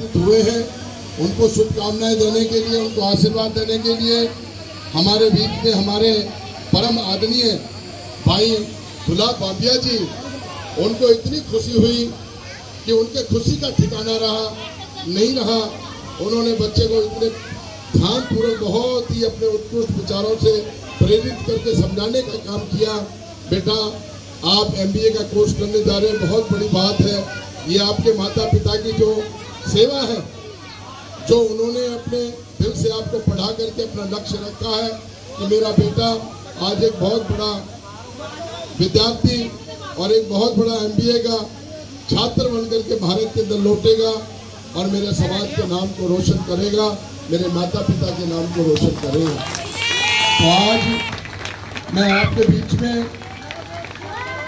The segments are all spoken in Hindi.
उपस्थित हुए हैं, उनको शुभकामनाएं देने के लिए, उनको आशीर्वाद देने के लिए हमारे बीच में हमारे परम आदरणीय भाई दुला बाबिया जी, उनको इतनी खुशी हुई कि उनके खुशी का ठिकाना नहीं रहा। उन्होंने बच्चे को इतने ध्यानपूर्वक बहुत ही अपने उत्कृष्ट विचारों से प्रेरित करके समझाने का काम किया। बेटा, आप MBA का कोर्स करने जा रहे हैं, बहुत बड़ी बात है। ये आपके माता पिता की जो सेवा है, जो उन्होंने अपने दिल से आपको पढ़ा करके अपना लक्ष्य रखा है कि मेरा बेटा आज एक बहुत बड़ा विद्यार्थी और एक बहुत बड़ा MBA का छात्र बनकर के भारत के अंदर लौटेगा और मेरे समाज के नाम को रोशन करेगा, मेरे माता पिता के नाम को रोशन करेगा। तो आज मैं आपके बीच में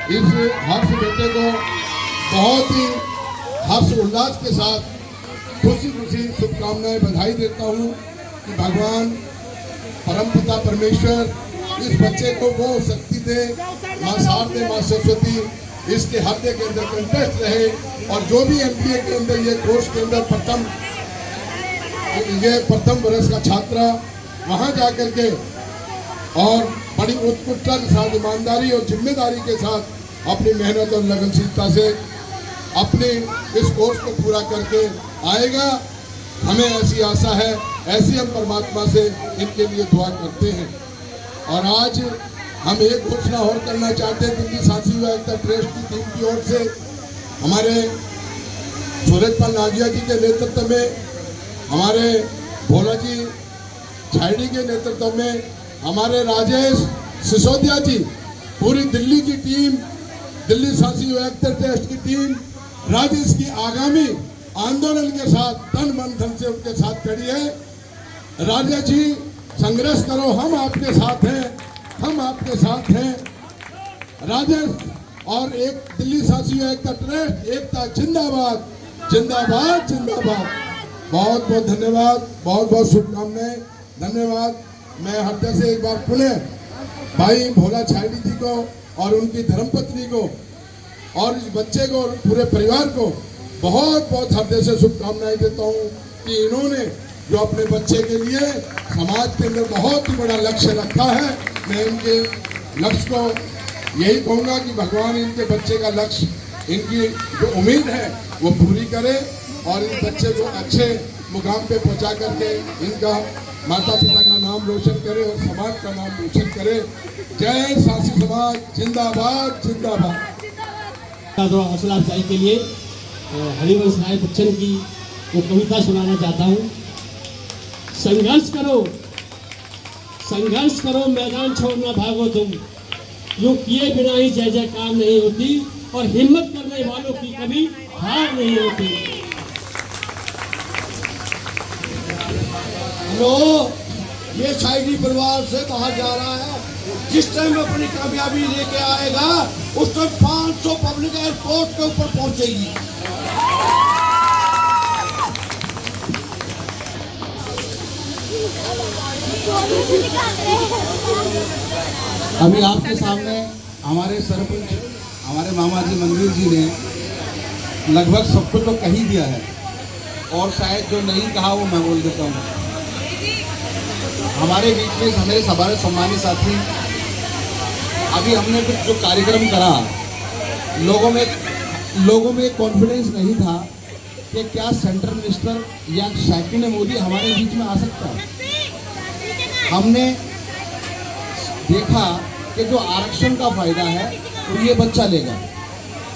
इस हर्ष बेटे को बहुत ही हर्ष उल्लास के साथ खुशी खुशी शुभकामनाएं बधाई देता हूँ कि भगवान परमपिता परमेश्वर इस बच्चे को वो शक्ति दे, माँ शारदे, माँ सरस्वती इसके हृदय के अंदर कंटेस्ट रहे और जो भी MBA के अंदर ये कोर्स के अंदर प्रथम वर्ष का छात्र वहाँ जाकर के और बड़ी उत्कृष्टता के साथ, ईमानदारी और जिम्मेदारी के साथ अपनी मेहनत और लगनशीलता से अपने इस कोर्स को पूरा करके आएगा। हमें ऐसी आशा है, ऐसी हम परमात्मा से इनके लिए दुआ करते हैं। और आज हम एक घोषणा और करना चाहते हैं, दिल्ली सांची युवा एकता ट्रस्ट की टीम की ओर से हमारे सूरजपाल नागिया जी के नेतृत्व में, हमारे भोला जी छाइडी के नेतृत्व में, हमारे राजेश सिसोदिया जी, पूरी दिल्ली की टीम, दिल्ली सांची युवा एकता ट्रस्ट की टीम राजेश की आगामी आंदोलन के साथ तन मन धन से उनके साथ खड़ी है। राजेश जी, संघर्ष करो, हम आपके साथ हैं, हम आपके साथ हैं राजेश। और एक दिल्ली सांची युवा एकता ट्रस्ट, एकता जिंदाबाद, जिंदाबाद, जिंदाबाद। बहुत बहुत धन्यवाद, बहुत बहुत शुभकामनाएं, धन्यवाद। मैं हृदय से एक बार पुनः भाई भोला छाइडी जी को और उनकी धर्मपत्नी को और इस बच्चे को और पूरे परिवार को बहुत बहुत हृदय से शुभकामनाएं देता हूँ कि इन्होंने जो अपने बच्चे के लिए समाज के अंदर बहुत ही बड़ा लक्ष्य रखा है। मैं इनके लक्ष्य को यही कहूँगा कि भगवान इनके बच्चे का लक्ष्य, इनकी जो उम्मीद है वो पूरी करे और इन बच्चे को अच्छे मुकाम पे पहुँचा करके इनका माता पिता का नाम रोशन करे और समाज का नाम रोशन करे। जय सांची समाज, जिंदाबाद, जिंदाबाद। हौसला अफजाई के लिए हरिवंश राय बच्चन की वो कविता सुनाना चाहता हूँ। संघर्ष करो, संघर्ष करो, मैदान छोड़ना भागो तुम, यूं किए बिना ही जय जयकार नहीं होती और हिम्मत करने वालों की कभी हार नहीं होती। हेलो, ये छाइडी परिवार से बाहर जा रहा है। जिस टाइम अपनी कामयाबी लेके आएगा उस टाइम 500 पब्लिक एयरपोर्ट के ऊपर पहुंचेगी। अभी आपके सामने हमारे सरपंच, हमारे मामा जी मंदिर जी ने लगभग सब कुछ तो कह ही दिया है और शायद जो नहीं कहा वो मैं बोल देता हूँ। हमारे बीच में हमारे हमारे सम्मानित साथी, अभी हमने कुछ जो कार्यक्रम करा, लोगों में कॉन्फिडेंस नहीं था कि क्या सेंट्रल मिनिस्टर या सेकंड मोदी हमारे बीच में आ सकता है। हमने देखा कि जो आरक्षण का फायदा है तो ये बच्चा लेगा,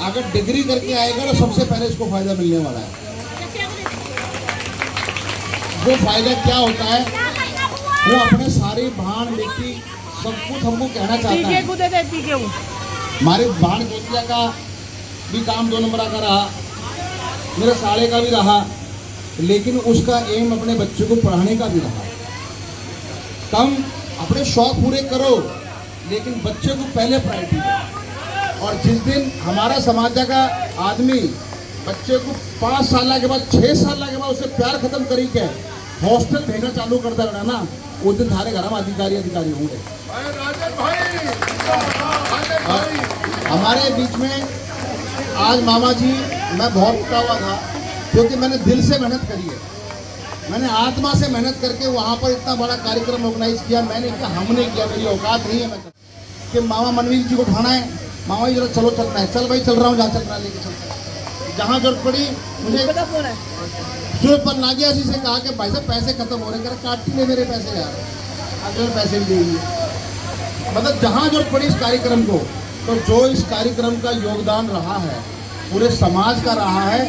अगर डिग्री करके आएगा तो सबसे पहले इसको फायदा मिलने वाला है। वो फायदा क्या होता है, वो अपने सारे भाण बेटी सब कुछ हमको कहना चाहता है। हमारे भाण बेटिया का भी काम 2 नंबर का रहा, मेरे साले का भी रहा, लेकिन उसका एम अपने बच्चे को पढ़ाने का भी रहा। कम अपने शौक पूरे करो, लेकिन बच्चे को पहले प्रायोरिटी दो। और जिस दिन हमारा समाज का आदमी बच्चे को 5 साल के बाद 6 साल के बाद उसे प्यार खत्म करी के हॉस्टल भेजना चालू करता रहा ना, उस दिन थारे घर में अधिकारी होंगे। हमारे बीच में आज मामा जी, मैं बहुत रुका हुआ था, क्योंकि मैंने दिल से मेहनत करी है, मैंने आत्मा से मेहनत करके वहाँ पर इतना बड़ा कार्यक्रम ऑर्गेनाइज किया। मैंने किया, हमने किया, मेरी औकात नहीं है मैं कि मामा मनवीर जी को उठाना है, मामा जी जरा चलो चलना है, चल भाई चल रहा हूँ, जहाँ चल रहा है लेके चलता है। जहाँ जरूरत पड़ी मुझे सूरज पर नागिया जी से कहा कि भाई साहब पैसे खत्म हो रहे हैं, काट ले मेरे पैसे यार, अगले पैसे भी देंगे। मतलब जहाँ जरूरत पड़ी इस कार्यक्रम को, तो जो इस कार्यक्रम का योगदान रहा है पूरे समाज का रहा है।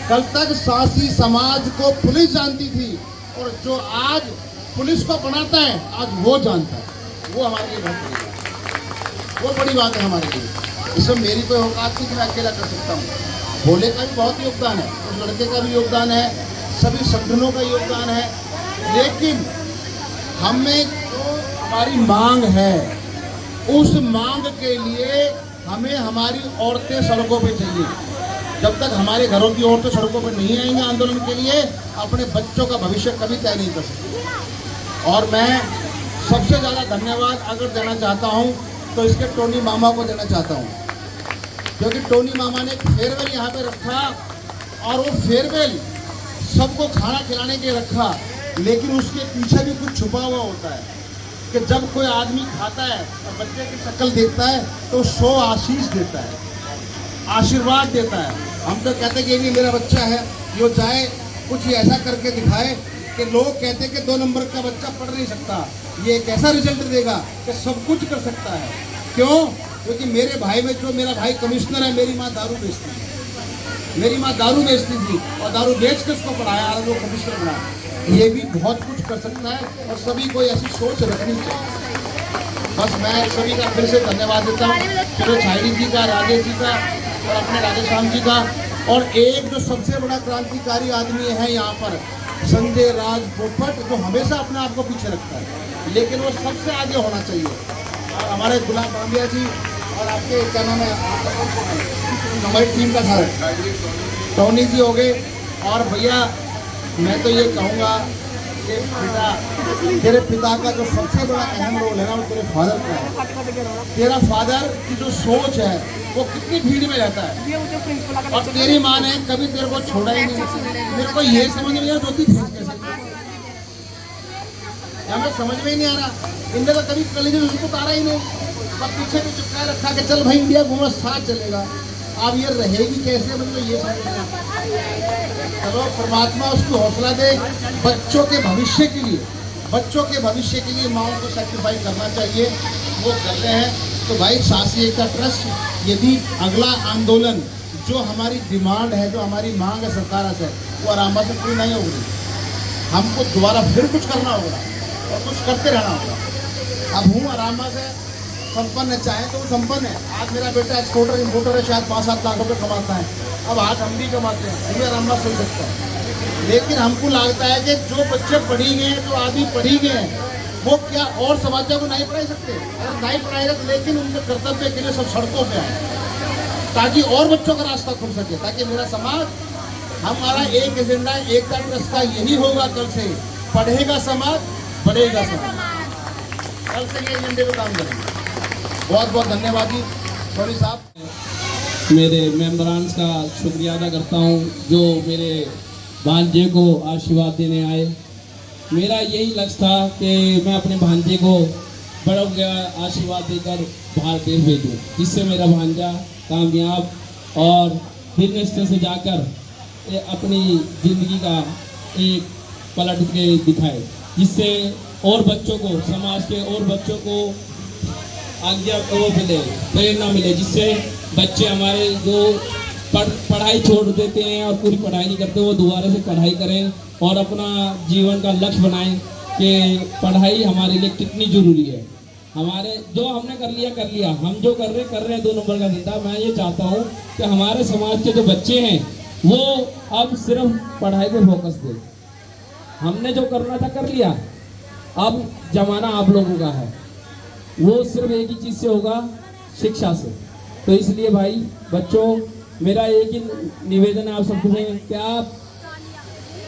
कल तक सासी समाज को पुलिस जानती थी, और जो आज पुलिस को बनाता है आज वो जानता है, वो हमारे लिए बहुत बड़ी बात, वो बड़ी बात है हमारे लिए। इसमें मेरी कोई औकात नहीं कि मैं अकेला कर सकता हूँ। भोले का भी बहुत योगदान है, उस लड़के का भी योगदान है, सभी संगठनों का योगदान है, लेकिन हमें जो हमारी मांग है उस मांग के लिए हमें हमारी औरतें सड़कों पे चाहिए। जब तक हमारे घरों की औरतें सड़कों पर नहीं आएंगे आंदोलन के लिए, अपने बच्चों का भविष्य कभी तय नहीं कर सकते। और मैं सबसे ज़्यादा धन्यवाद अगर देना चाहता हूँ तो इसके टोनी मामा को देना चाहता हूँ, क्योंकि टोनी मामा ने एक फेयरवेल यहाँ पे रखा, और वो फेयरवेल सबको खाना खिलाने के रखा, लेकिन उसके पीछे भी कुछ छुपा हुआ होता है कि जब कोई आदमी खाता है और बच्चे की शक्ल देखता है तो 100 आशीष देता है, आशीर्वाद देता है। हम तो कहते हैं कि ये मेरा बच्चा है, यो चाहे कुछ ऐसा करके दिखाए कि लोग कहते हैं कि 2 नंबर का बच्चा पढ़ नहीं सकता, ये एक ऐसा रिजल्ट देगा कि सब कुछ कर सकता है। क्यों? क्योंकि मेरे भाई में जो मेरा भाई कमिश्नर है, मेरी माँ दारू बेचती थी, मेरी माँ दारू बेचती थी और दारू बेच के उसको पढ़ाया और वो कमिश्नर बना। ये भी बहुत कुछ कर सकता है और सभी को ऐसी सोच रखनी चाहिए। बस मैं सभी का फिर से धन्यवाद देता हूँ, फिर छायरी जी का, राजेश जी का और अपने राधेश्याम जी का, और एक जो सबसे बड़ा क्रांतिकारी आदमी है यहाँ पर, संजय राज पोपट, जो हमेशा अपने आप को पीछे रखता है, लेकिन वो सबसे आगे होना चाहिए। और हमारे गुलाम बांबिया जी और आपके क्या नाम है, हमारी टीम का था टोनी जी हो गए। और भैया मैं तो ये कहूँगा कि बेटा, तेरे पिता का जो सबसे बड़ा अहम रोल है ना, वो तेरे फादर का है। तेरा फादर की जो सोच है वो कितनी भीड़ में रहता है, और तेरी माँ ने कभी तेरे को छोड़ा ही नहीं। मेरे को ये समझ में नहीं आ रहा रोती थी कैसे, हमें समझ में ही नहीं आ रहा। इनने तो कभी कलेजे उसको उतारा ही नहीं, और पीछे भी चिपकाए रखा कि चल भाई इंडिया घूमना साथ चलेगा। अब ये रहेगी कैसे, मतलब ये समझ में। चलो परमात्मा उसको हौसला दे, बच्चों के भविष्य के लिए, बच्चों के भविष्य के लिए माओ को सेक्रीफाइस करना चाहिए, वो करते हैं। तो भाई सासी एकता ट्रस्ट, यदि अगला आंदोलन जो हमारी डिमांड है, जो हमारी मांग है सरकार से, वो आराम से पूरी नहीं होगी, हमको दोबारा फिर कुछ करना होगा और कुछ करते रहना होगा। अब हूँ आराम से संपन्न, चाहे तो वो संपन्न है। आज मेरा बेटा एक्सपोर्टर इम्पोर्टर है, शायद 5-7 लाख रुपए कमाता है, अब आज हम भी कमाते हैं, ये आराम से चल सकता है। लेकिन हमको लगता है कि जो बच्चे पढ़ी गए हैं, जो आदमी पढ़ी गए हैं, वो क्या और समाज को नहीं पढ़ाई सकते? अगर नहीं पढ़ाएगा तो लेकिन उनके कर्तव्य के लिए सब सड़कों पे आए, ताकि और बच्चों का रास्ता खुल सके, ताकि मेरा समाज, हमारा एक एजेंडा एकता ट्रस्ट का यही होगा कल से, पढ़ेगा समाज बढ़ेगा समाज, कल से ये एजेंडे पे काम करेंगे। बहुत बहुत धन्यवाद जी सॉरी साहब। मेरे मेंबरान का शुक्रिया अदा करता हूँ जो मेरे भांजे को आशीर्वाद देने आए। मेरा यही लक्ष्य था कि मैं अपने भांजे को बड़ा गया आशीर्वाद देकर बाहर देश भेजूँ, जिससे मेरा भांजा कामयाब और बिजनेस से जाकर अपनी ज़िंदगी का एक पलट के दिखाए, जिससे और बच्चों को, समाज के और बच्चों को आज्ञा वो मिले, प्रेरणा मिले, जिससे बच्चे हमारे जो पढ़ाई छोड़ देते हैं और पूरी पढ़ाई नहीं करते, वो दोबारा से पढ़ाई करें और अपना जीवन का लक्ष्य बनाएं कि पढ़ाई हमारे लिए कितनी ज़रूरी है। हमारे जो हमने कर लिया, हम जो कर रहे हैं 2 नंबर का धंधा। मैं ये चाहता हूँ कि हमारे समाज के जो बच्चे हैं वो अब सिर्फ पढ़ाई पे फोकस दें। हमने जो करना था कर लिया, अब जमाना आप लोगों का है, वो सिर्फ एक ही चीज़ से होगा, शिक्षा से। तो इसलिए भाई बच्चों, मेरा एक ही निवेदन है आप सबको कि आप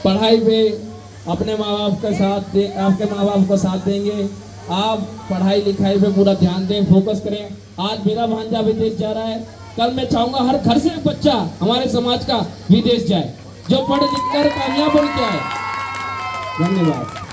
पढ़ाई पे अपने माँ बाप का साथ दे, आपके माँ बाप का साथ देंगे, आप पढ़ाई लिखाई पे पूरा ध्यान दें, फोकस करें। आज मेरा भांजा विदेश जा रहा है, कल मैं चाहूँगा हर घर से एक बच्चा हमारे समाज का विदेश जाए, जो पढ़ लिख कर कामयाब बन के आए। धन्यवाद।